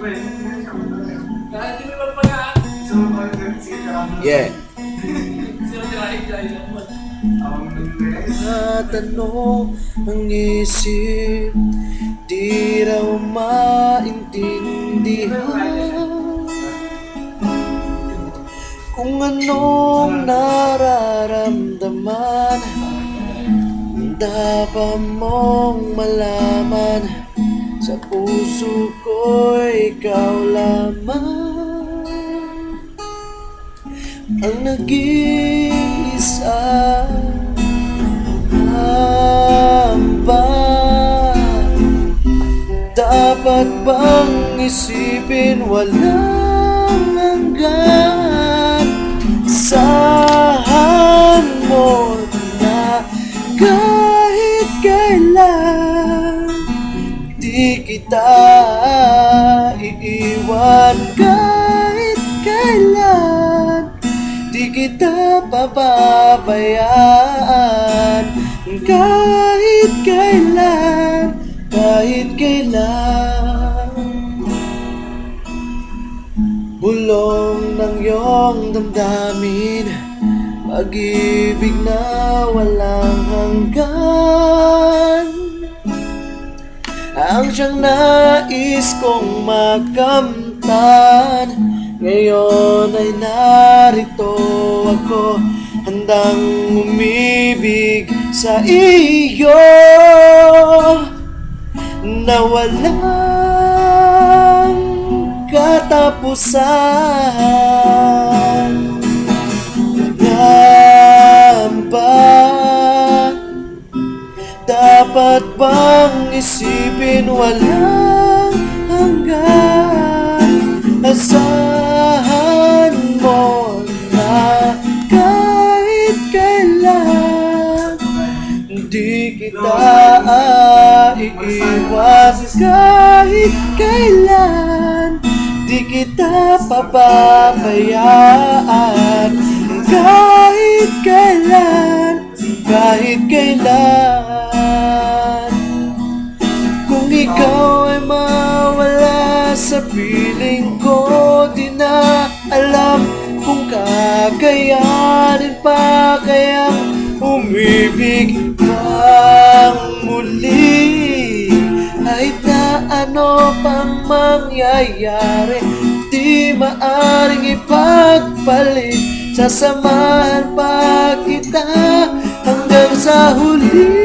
Kahit hindi magpagaan. Yeah. Sino tirahin dahil naman. Tanong ang isip, di raw maintindihan kung anong nararamdaman. Dapat mong malaman, sa puso ko'y ikaw lamang ang nag-iisa. Dapat bang isipin walang hanggan? Sahan mo na kahit kailan di kita iiwan, kahit kailan di kita pababayaan, kahit kailan, kahit kailan. Bulong ng iyong damdamin, pag-ibig na walang hanggan, ang siyang nais kong makamtan. Ngayon ay narito ako, handang umibig sa iyo na walang katapusan. Dapat bang isipin walang hanggan? Asahan mo na kahit kailan di kita iiwan, kahit kailan di kita pababayaan, kahit kailan, kahit kailan. Kung ikaw ay mawala sa piling ko, di na alam kung kakayanin pa kayang umibig pang muli. Kahit na ano pang mangyayari, di maaring ipagpalit. Sasamahan pa kita hanggang sa huli.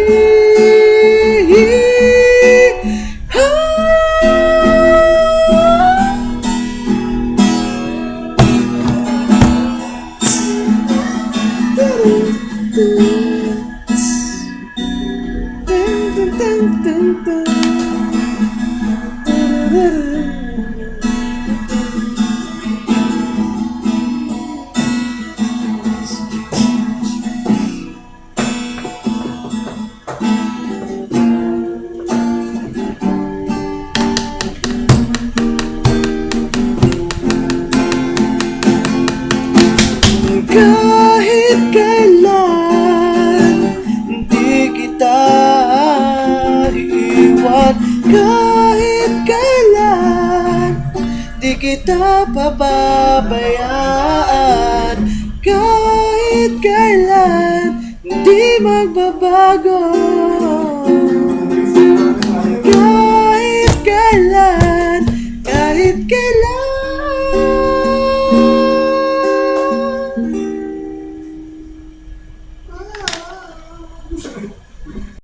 Kahit kailan di kita iiwan, kahit kailan di kita pababayaan, kahit kailan di magbabago.